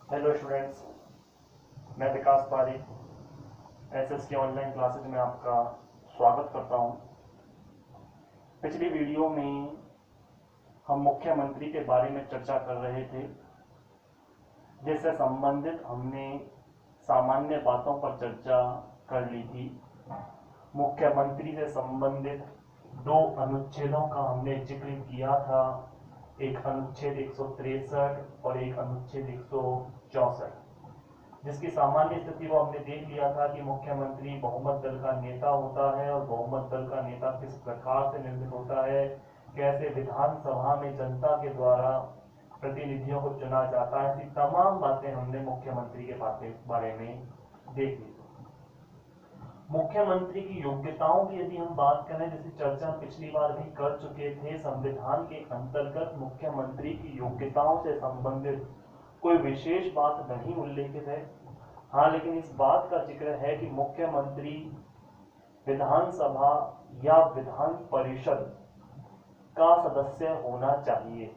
Hello students, मैं विकास पारी SSK online classes में आपका स्वागत करता हूं। पिछली वीडियो में हम मुख्यमंत्री के बारे में चर्चा कर रहे थे, जिससे संबंधित हमने सामान्य बातों पर चर्चा कर ली थी। मुख्यमंत्री से संबंधित दो अनुच्छेदों का हमने जिक्र किया था, एक अनुच्छेद 163 और एक अनुच्छेद 164, जिसकी सामान्य स्थिति को हमने देख लिया था कि मुख्यमंत्री बहुमत दल का नेता होता है और बहुमत दल का नेता किस प्रकार से निर्मित होता है, कैसे विधानसभा में जनता के द्वारा प्रतिनिधियों को चुना जाता है। ऐसी तमाम बातें हमने मुख्यमंत्री के बारे में देख ली। मुख्यमंत्री की योग्यताओं की यदि हम बात करें, जैसे चर्चा पिछली बार भी कर चुके थे, संविधान के अंतर्गत मुख्यमंत्री की योग्यताओं से संबंधित कोई विशेष बात नहीं उल्लेखित है। हाँ, लेकिन इस बात का जिक्र है कि मुख्यमंत्री विधानसभा या विधान परिषद का सदस्य होना चाहिए।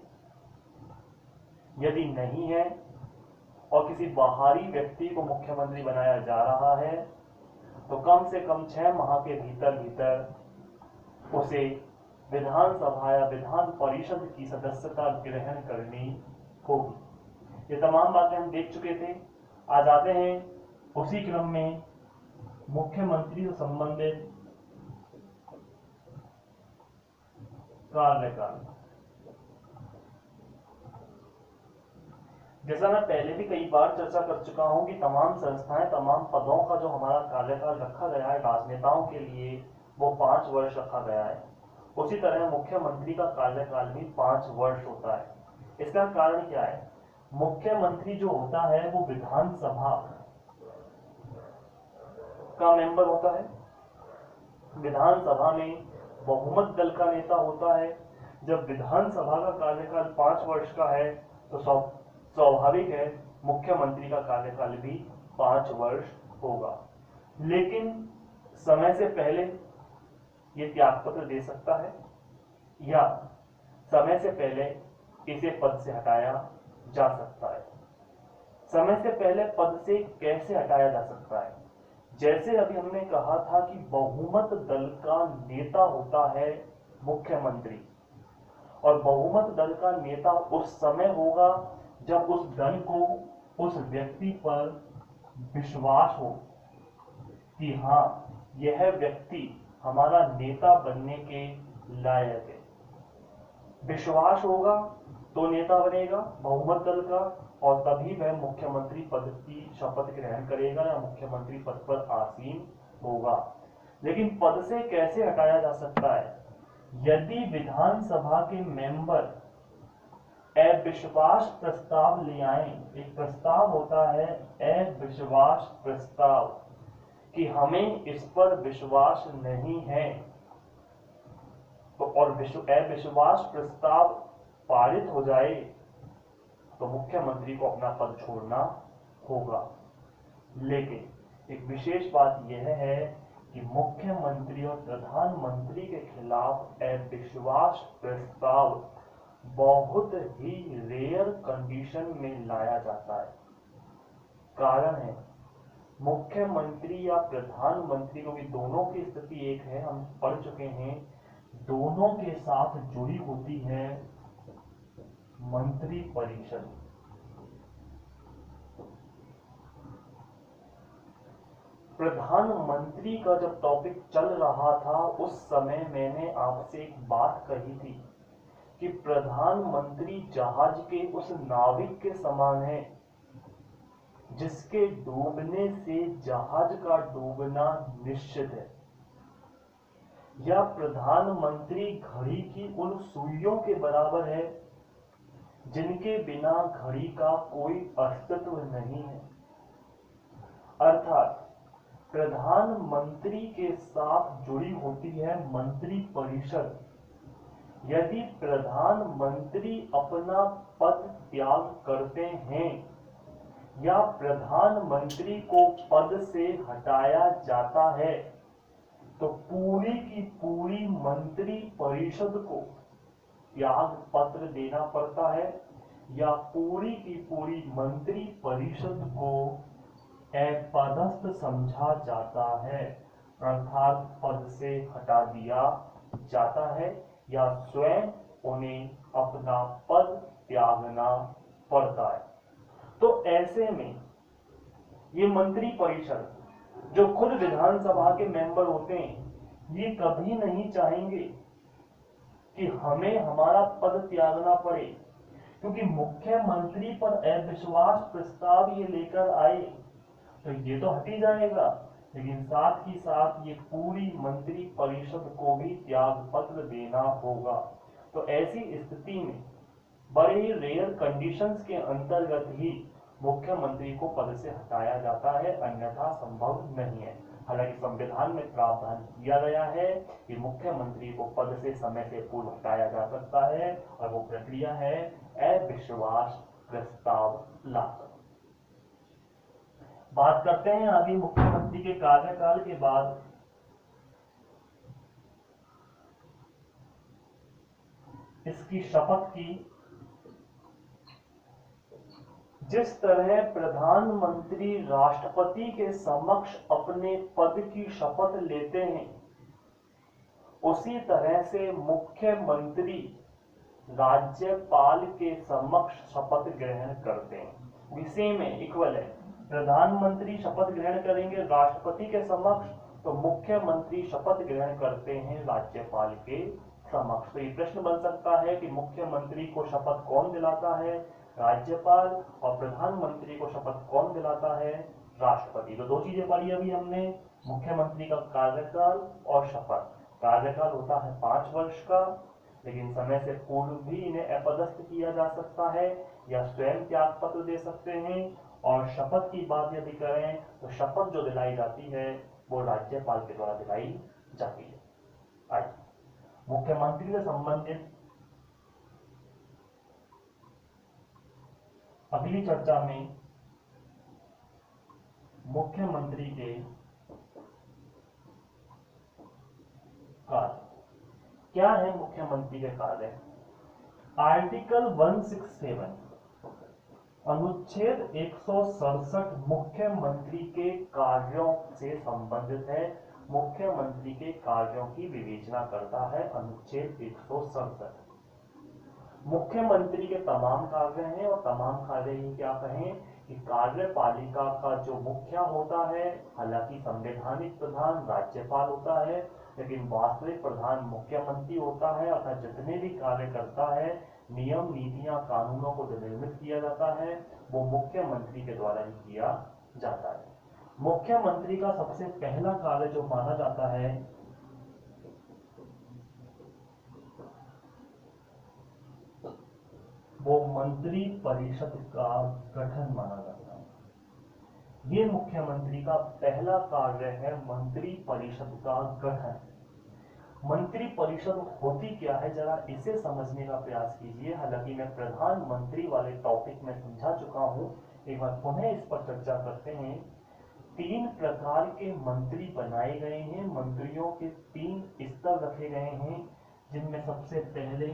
यदि नहीं है और किसी बाहरी व्यक्ति को मुख्यमंत्री बनाया जा रहा है, तो कम से कम 6 माह के भीतर उसे विधानसभा या विधान परिषद की सदस्यता ग्रहण करनी होगी। ये तमाम बातें हम देख चुके थे। आज आते हैं उसी क्रम में मुख्यमंत्री से संबंधित कार्यकाल। जैसा मैं पहले भी कई बार चर्चा कर चुका हूं कि तमाम संस्थाएं, तमाम पदों का जो हमारा कार्यकाल रखा गया है राजनेताओं के लिए, वो 5 वर्ष रखा गया है। उसी तरह मुख्यमंत्री का कार्यकाल भी 5 वर्ष होता है। इसका कारण क्या है? मुख्यमंत्री जो होता है वो विधानसभा का मेंबर होता है। विधानसभा में बहुमत दल का नेता होता है। जब विधानसभा का कार्यकाल 5 वर्ष का है, तो स्वाभाविक है मुख्यमंत्री का कार्यकाल भी 5 वर्ष होगा। लेकिन समय से पहले ये त्यागपत्र दे सकता है या समय से पहले इसे पद से हटाया जा सकता है। समय से पहले पद से कैसे हटाया जा सकता है? जैसे अभी हमने कहा था कि बहुमत दल का नेता होता है मुख्यमंत्री, और बहुमत दल का नेता उस समय होगा जब उस दल को, उस व्यक्ति पर विश्वास हो कि हाँ, यह व्यक्ति हमारा नेता बनने के लायक है। विश्वास होगा तो नेता बनेगा बहुमत दल का, और तभी वह मुख्यमंत्री पद की शपथ ग्रहण करेगा या मुख्यमंत्री पद पर आसीन होगा। लेकिन पद से कैसे हटाया जा सकता है? यदि विधानसभा के मेंबर अविश्वास प्रस्ताव ले आए। एक प्रस्ताव होता है अविश्वास प्रस्ताव, कि हमें इस पर विश्वास नहीं है, तो और अविश्वास प्रस्ताव पारित हो जाए तो मुख्यमंत्री को अपना पद छोड़ना होगा। लेकिन एक विशेष बात यह है कि मुख्यमंत्री और प्रधानमंत्री के खिलाफ अविश्वास प्रस्ताव बहुत ही रेयर कंडीशन में लाया जाता है। कारण है, मुख्यमंत्री या प्रधानमंत्री, क्योंकि दोनों की स्थिति एक है, हम पढ़ चुके हैं, दोनों के साथ जुड़ी होती है मंत्री परिषद। प्रधानमंत्री का जब टॉपिक चल रहा था, उस समय मैंने आपसे एक बात कही थी कि प्रधानमंत्री जहाज के उस नाविक के समान है जिसके डूबने से जहाज का डूबना निश्चित है, या प्रधानमंत्री घड़ी की उन सुइयों के बराबर है जिनके बिना घड़ी का कोई अस्तित्व नहीं है। अर्थात प्रधानमंत्री के साथ जुड़ी होती है मंत्री परिषद। यदि प्रधानमंत्री अपना पद त्याग करते हैं या प्रधानमंत्री को पद से हटाया जाता है, तो पूरी की पूरी मंत्री परिषद को त्याग पत्र देना पड़ता है, या पूरी की पूरी मंत्री परिषद को अपदस्थ समझा जाता है, अर्थात पद से हटा दिया जाता है या स्वयं उन्हें अपना पद त्यागना पड़ता है। तो ऐसे में ये मंत्री परिषद जो खुद विधानसभा के मेंबर होते हैं, ये कभी नहीं चाहेंगे कि हमें हमारा पद त्यागना पड़े, क्योंकि मुख्यमंत्री पर अविश्वास प्रस्ताव ये लेकर आए तो ये तो हट ही जाएगा, लेकिन साथ ही साथ ये पूरी मंत्री परिषद को भी त्याग पत्र देना होगा। तो ऐसी स्थिति में बड़े ही रेयर कंडीशंस के अंतर्गत ही मुख्यमंत्री को पद से हटाया जाता है, अन्यथा संभव नहीं है। हालांकि संविधान में प्रावधान किया गया है कि मुख्यमंत्री को पद से समय से पूर्व हटाया जा सकता है, और वो प्रक्रिया है अविश्वास प्रस्ताव लाकर। बात करते हैं आगे मुख्यमंत्री के कार्यकाल के बाद इसकी शपथ की। जिस तरह प्रधानमंत्री राष्ट्रपति के समक्ष अपने पद की शपथ लेते हैं, उसी तरह से मुख्यमंत्री राज्यपाल के समक्ष शपथ ग्रहण करते हैं। विषय में इक्वल है, प्रधानमंत्री शपथ ग्रहण करेंगे राष्ट्रपति के समक्ष, तो मुख्यमंत्री शपथ ग्रहण करते हैं राज्यपाल के समक्ष। तो ये प्रश्न बन सकता है कि मुख्यमंत्री को शपथ कौन दिलाता है, राज्यपाल, और प्रधानमंत्री को शपथ कौन दिलाता है, राष्ट्रपति। तो दो चीजें पढ़ी अभी हमने, मुख्यमंत्री का कार्यकाल और शपथ। कार्यकाल होता है 5 वर्ष का, लेकिन समय से पूर्व भी इन्हें अपदस्थ किया जा सकता है या स्वयं त्याग पत्र दे सकते हैं। और शपथ की बात यदि करें तो शपथ जो दिलाई जाती है वो राज्यपाल के द्वारा दिलाई जाती है। आइए मुख्यमंत्री से संबंधित अगली चर्चा में मुख्यमंत्री के कार्य क्या है। मुख्यमंत्री के कार्य आर्टिकल 167 अनुच्छेद 167 मुख्यमंत्री के कार्यों से संबंधित है। मुख्यमंत्री के कार्यों की विवेचना करता है अनुच्छेद 167। मुख्यमंत्री के तमाम कार्य हैं, और तमाम कार्य ही क्या कहें कि कार्यपालिका का जो मुखिया होता है, हालांकि संवैधानिक प्रधान राज्यपाल होता है, लेकिन वास्तविक प्रधान मुख्यमंत्री होता है। अर्थात जितने भी कार्य करता है, नियम नीतियां कानूनों को जो निर्मित किया जाता है वो मुख्यमंत्री के द्वारा ही किया जाता है। मुख्यमंत्री का सबसे पहला कार्य जो माना जाता है वो मंत्री परिषद का गठन माना जाता है। ये मुख्यमंत्री का पहला कार्य है, मंत्री परिषद का गठन। मंत्री परिषद होती क्या है, जरा इसे समझने का प्रयास कीजिए। हालांकि मैं प्रधानमंत्री वाले टॉपिक में समझा चुका हूं, एक बार पुनः इस पर चर्चा करते हैं। 3 प्रकार के मंत्री बनाए गए हैं, मंत्रियों के 3 स्तर रखे गए हैं, जिनमें सबसे पहले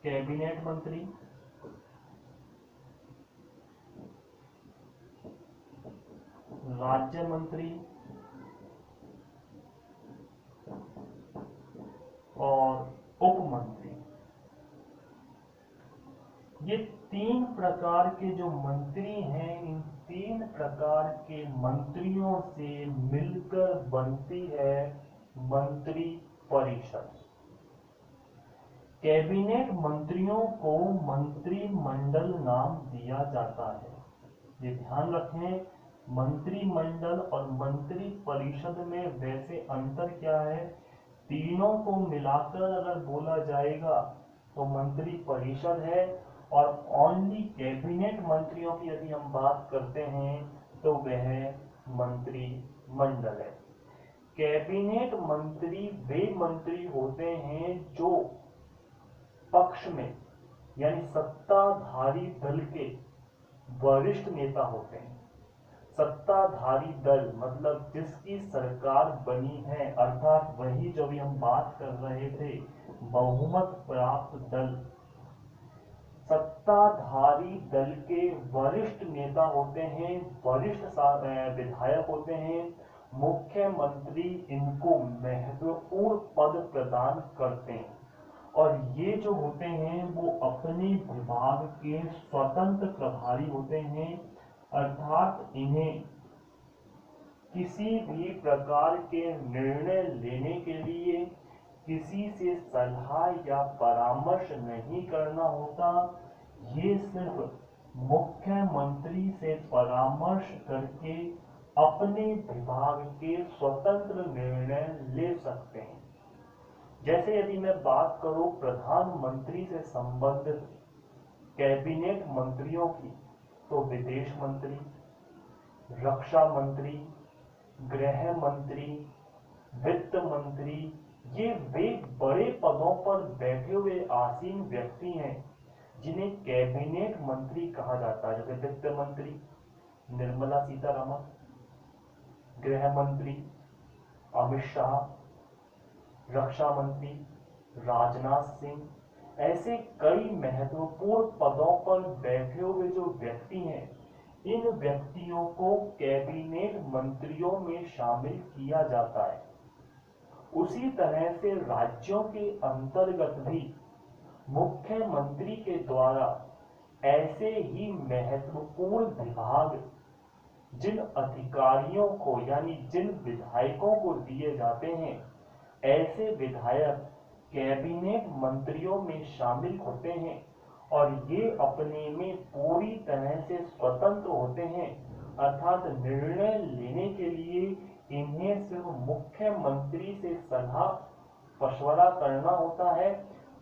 कैबिनेट मंत्री, राज्य मंत्री और उप मंत्री। ये 3 प्रकार के जो मंत्री हैं, इन 3 प्रकार के मंत्रियों से मिलकर बनती है मंत्री परिषद। कैबिनेट मंत्रियों को मंत्रिमंडल नाम दिया जाता है। ये ध्यान रखें, मंत्रिमंडल और मंत्री परिषद में वैसे अंतर क्या है, तीनों को मिलाकर अगर बोला जाएगा तो मंत्री परिषद है, और ओनली कैबिनेट मंत्रियों की यदि हम बात करते हैं तो वह मंत्रिमंडल है। कैबिनेट मंत्री वे मंत्री होते हैं जो पक्ष में यानी सत्ताधारी दल के वरिष्ठ नेता होते हैं। सत्ताधारी दल मतलब जिसकी सरकार बनी है, अर्थात वही जो भी हम बात कर रहे थे, बहुमत प्राप्त दल। सत्ताधारी दल के वरिष्ठ नेता होते हैं, वरिष्ठ विधायक होते हैं, मुख्यमंत्री इनको महत्वपूर्ण पद प्रदान करते हैं। और ये जो होते हैं वो अपने विभाग के स्वतंत्र प्रभारी होते हैं, अर्थात इन्हें किसी भी प्रकार के निर्णय लेने के लिए किसी से सलाह या परामर्श नहीं करना होता। ये सिर्फ मुख्यमंत्री से परामर्श करके अपने विभाग के स्वतंत्र निर्णय ले सकते हैं। जैसे यदि मैं बात करूं प्रधानमंत्री से संबंधित कैबिनेट मंत्रियों की, तो विदेश मंत्री, रक्षा मंत्री, गृह मंत्री, वित्त मंत्री, ये वे बड़े पदों पर बैठे हुए आसीन व्यक्ति हैं जिन्हें कैबिनेट मंत्री कहा जाता है। जैसे वित्त मंत्री निर्मला सीतारमण, गृह मंत्री अमित शाह, रक्षा मंत्री राजनाथ सिंह, ऐसे कई महत्वपूर्ण पदों पर बैठे हुए जो व्यक्ति हैं, इन व्यक्तियों को कैबिनेट मंत्रियों में शामिल किया जाता है। उसी तरह से राज्यों के अंतर्गत भी मुख्यमंत्री के द्वारा ऐसे ही महत्वपूर्ण विभाग जिन अधिकारियों को यानी जिन विधायकों को दिए जाते हैं, ऐसे विधायक कैबिनेट मंत्रियों में शामिल होते हैं और ये अपने में पूरी तरह से स्वतंत्र होते हैं, अर्थात निर्णय लेने के लिए इन्हें सिर्फ मुख्यमंत्री से सलाह मशवरा करना होता है,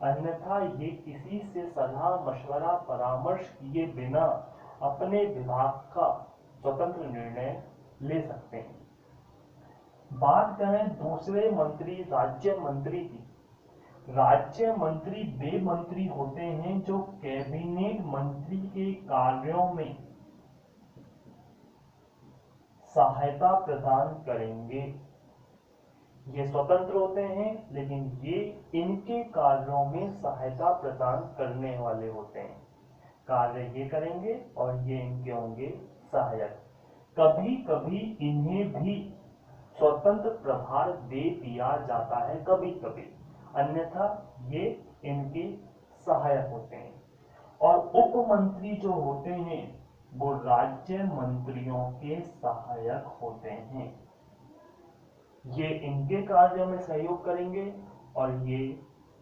अन्यथा ये किसी से सलाह मशवरा परामर्श किए बिना अपने विभाग का स्वतंत्र निर्णय ले सकते हैं। बात करें दूसरे मंत्री राज्य मंत्री की। राज्य मंत्री वे मंत्री होते हैं जो कैबिनेट मंत्री के कार्यों में सहायता प्रदान करेंगे। ये स्वतंत्र होते हैं लेकिन ये इनके कार्यों में सहायता प्रदान करने वाले होते हैं। कार्य ये करेंगे और ये इनके होंगे सहायक। कभी कभी इन्हें भी स्वतंत्र प्रभार दे दिया जाता है, कभी कभी, अन्यथा ये इनके सहायक होते हैं। और उप मंत्री जो होते हैं वो राज्य मंत्रियों के सहायक होते हैं। ये इनके कार्यों में सहयोग करेंगे और ये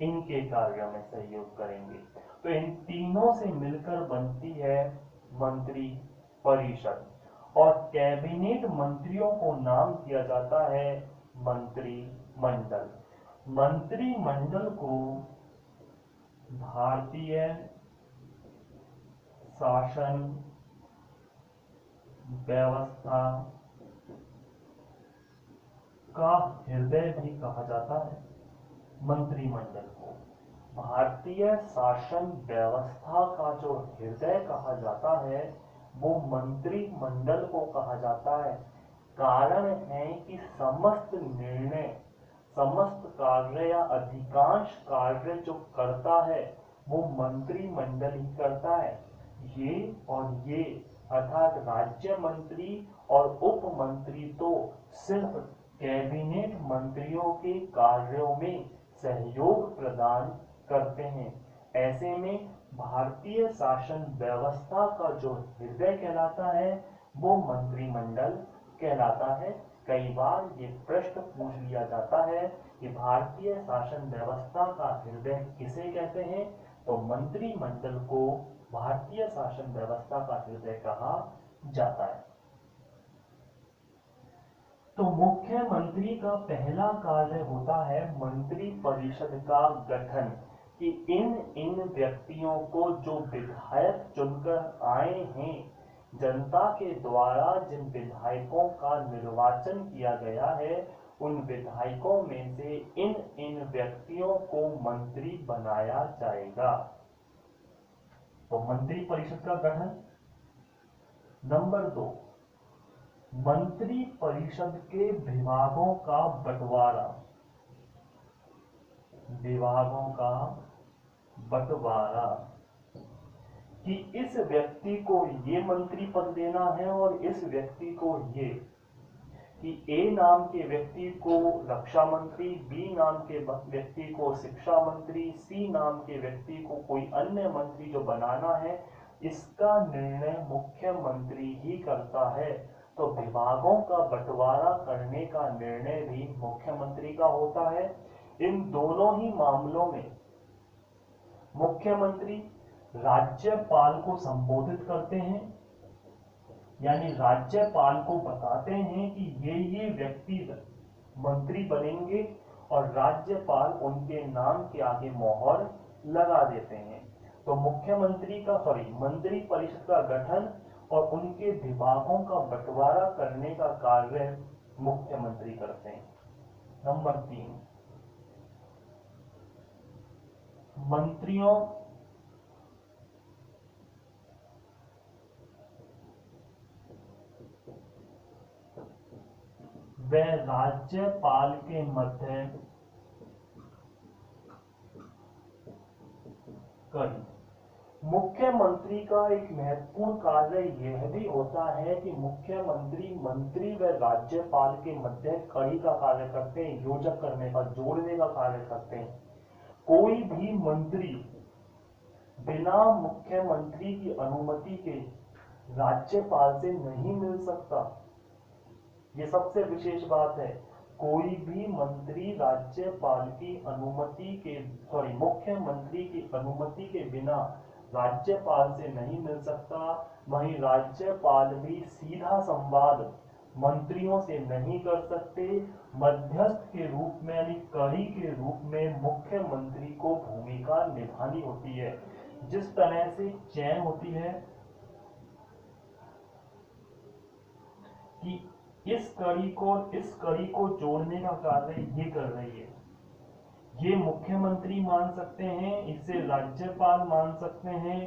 इनके कार्यों में सहयोग करेंगे। तो इन तीनों से मिलकर बनती है मंत्री परिषद और कैबिनेट मंत्रियों को नाम दिया जाता है मंत्रिमंडल। मंत्रिमंडल को भारतीय शासन व्यवस्था का हृदय भी कहा जाता है। मंत्रिमंडल को भारतीय शासन व्यवस्था का जो हृदय कहा जाता है वो मंत्रिमंडल को कहा जाता है। कारण है कि समस्त निर्णय, समस्त कार्य या अधिकांश कार्य जो करता है वो मंत्रिमंडल ही करता है। ये और ये अर्थात राज्य मंत्री और उप मंत्री तो सिर्फ कैबिनेट मंत्रियों के कार्यों में सहयोग प्रदान करते हैं। ऐसे में भारतीय शासन व्यवस्था का जो हृदय कहलाता है वो मंत्रिमंडल कहलाता है। कई बार ये प्रश्न पूछ लिया जाता है कि भारतीय शासन व्यवस्था का हृदय किसे कहते हैं, तो मंत्रिमंडल को भारतीय शासन व्यवस्था का हृदय कहा जाता है। तो मुख्यमंत्री का पहला कार्य होता है मंत्री परिषद का गठन, कि इन व्यक्तियों को जो विधायक चुनकर आए हैं, जनता के द्वारा जिन विधायकों का निर्वाचन किया गया है, उन विधायकों में से इन व्यक्तियों को मंत्री बनाया जाएगा। तो मंत्री परिषद का गठन। नंबर 2, मंत्री परिषद के विभागों का बंटवारा, विभागों का बंटवारा, कि इस व्यक्ति को ये मंत्री पद देना है और इस व्यक्ति को ये, कि ए नाम के व्यक्ति को रक्षा मंत्री, बी नाम के व्यक्ति को शिक्षा मंत्री, सी नाम के व्यक्ति को कोई अन्य मंत्री जो बनाना है, इसका निर्णय मुख्यमंत्री ही करता है। तो विभागों का बंटवारा करने का निर्णय भी मुख्यमंत्री का होता है। इन दोनों ही मामलों में मुख्यमंत्री राज्यपाल को संबोधित करते हैं, यानी राज्यपाल को बताते हैं कि ये व्यक्ति मंत्री बनेंगे और राज्यपाल उनके नाम के आगे मोहर लगा देते हैं। तो मंत्री परिषद का गठन और उनके विभागों का बंटवारा करने का कार्य मुख्यमंत्री करते हैं। नंबर 3, मंत्रियों व राज्यपाल के मध्य कड़ी। मुख्यमंत्री का एक महत्वपूर्ण कार्य यह भी होता है कि मुख्यमंत्री मंत्री व राज्यपाल के मध्य कड़ी का कार्य करते हैं, योजक करने का, जोड़ने का कार्य करते हैं। कोई भी मंत्री बिना मुख्यमंत्री की अनुमति के राज्यपाल से नहीं मिल सकता। ये सबसे विशेष बात है। कोई भी मंत्री राज्यपाल की अनुमति के मुख्यमंत्री की अनुमति के बिना राज्यपाल से नहीं मिल सकता। वहीं राज्यपाल भी सीधा संवाद मंत्रियों से नहीं कर सकते। मध्यस्थ के रूप में यानी कड़ी के रूप में मुख्यमंत्री को भूमिका निभानी होती है। जिस तरह से चैन होती है कि इस कड़ी को जोड़ने का कार्य ये कर रही है, ये मुख्यमंत्री मान सकते हैं, इसे राज्यपाल मान सकते हैं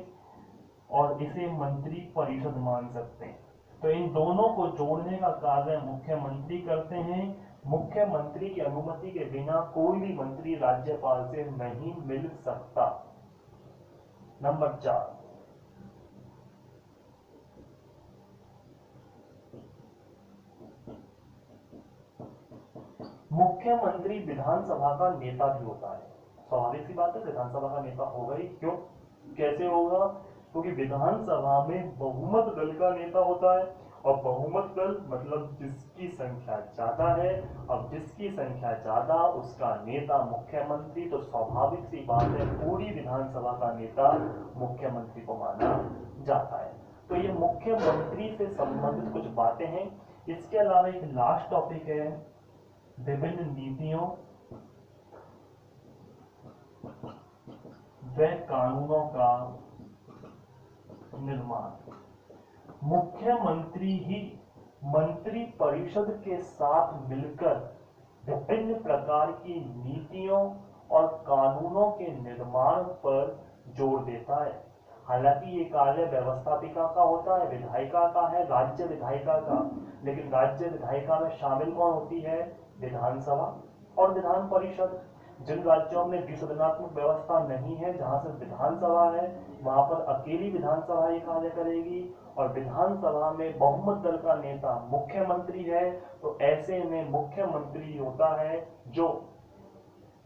और इसे मंत्री परिषद मान सकते हैं। तो इन दोनों को जोड़ने का कार्य मुख्यमंत्री करते हैं। मुख्यमंत्री की अनुमति के बिना कोई भी मंत्री राज्यपाल से नहीं मिल सकता। नंबर 4, मुख्यमंत्री विधानसभा का नेता भी होता है। स्वाभाविक सी बात है, विधानसभा का नेता होगा ही। क्यों, कैसे होगा? क्योंकि विधानसभा में बहुमत दल का नेता होता है और बहुमत दल मतलब जिसकी संख्या ज्यादा है। अब जिसकी संख्या ज्यादा उसका नेता मुख्यमंत्री, तो स्वाभाविक सी बात है पूरी विधानसभा का नेता मुख्यमंत्री को माना जाता है। तो ये मुख्यमंत्री से संबंधित कुछ बातें हैं। इसके अलावा एक लास्ट टॉपिक है विभिन्न नीतियों व कानूनों का निर्माण। मुख्यमंत्री ही मंत्री परिषद के साथ मिलकर विभिन्न प्रकार की नीतियों और कानूनों के निर्माण पर जोर देता है। हालांकि ये कार्य व्यवस्थापिका का होता है, विधायिका का है, राज्य विधायिका का, लेकिन राज्य विधायिका में शामिल कौन होती है? विधानसभा और विधान परिषद। जिन राज्यों में द्विसदनात्मक व्यवस्था नहीं है, जहां से विधानसभा है, वहां पर अकेली विधानसभा ये कार्य करेगी। और विधानसभा में बहुमत दल का नेता मुख्यमंत्री है, तो ऐसे में मुख्यमंत्री होता है जो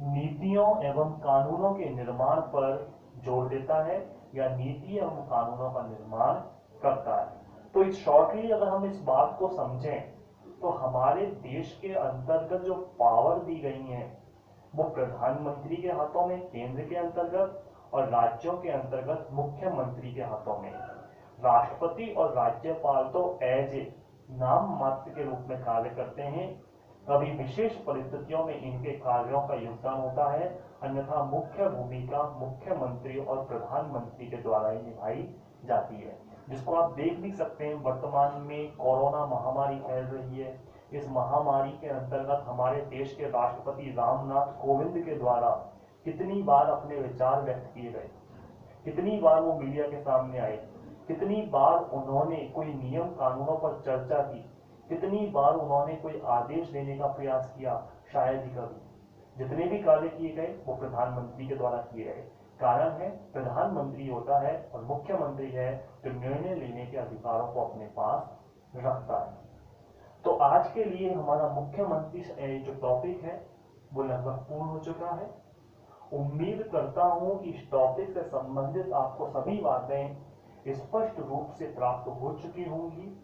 नीतियों एवं कानूनों के निर्माण पर जोर देता है या नीति एवं कानूनों का निर्माण करता है। तो इस शॉर्टली अगर हम इस बात को समझें तो हमारे देश के अंतर्गत जो पावर दी गई है वो प्रधानमंत्री के हाथों में केंद्र के अंतर्गत और राज्यों के अंतर्गत मुख्यमंत्री के हाथों में। राष्ट्रपति और राज्यपाल तो एज ए नाम मात्र के रूप में कार्य करते हैं। कभी विशेष परिस्थितियों में इनके कार्यों का योगदान होता है, अन्यथा मुख्य भूमिका मुख्यमंत्री और प्रधानमंत्री के द्वारा ही निभाई जाती है। जिसको आप देख भी सकते हैं, वर्तमान में कोरोना महामारी फैल रही है। इस महामारी के अंतर्गत हमारे देश के राष्ट्रपति रामनाथ कोविंद के द्वारा कितनी बार अपने विचार व्यक्त किए गए, कितनी बार वो मीडिया के सामने आए, कितनी बार उन्होंने कोई नियम कानूनों पर चर्चा की, कितनी बार उन्होंने कोई आदेश देने का प्रयास किया? शायद ही कभी। जितने भी कार्य किए गए वो प्रधानमंत्री के द्वारा किए गए। कारण है, प्रधानमंत्री होता है और मुख्यमंत्री है जो निर्णय लेने के अधिकारों को अपने पास रखता है। तो आज के लिए हमारा मुख्यमंत्री जो टॉपिक है वो लगभग पूर्ण हो चुका है। उम्मीद करता हूं कि इस टॉपिक से संबंधित आपको सभी बातें स्पष्ट रूप से प्राप्त हो चुकी होंगी।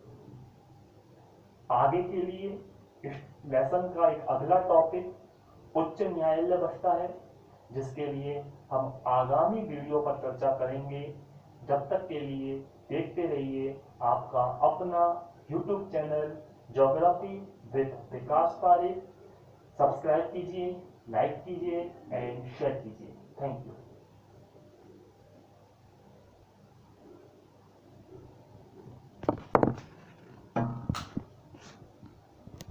आगे के लिए इस लेसन का एक अगला टॉपिक उच्च न्यायालय बचता है, जिसके लिए हम आगामी वीडियो पर चर्चा करेंगे। जब तक के लिए देखते रहिए आपका अपना YouTube channel geography with Vikas Parik. Subscribe कीजिए, लाइक कीजिए एंड शेयर कीजिए। Thank you.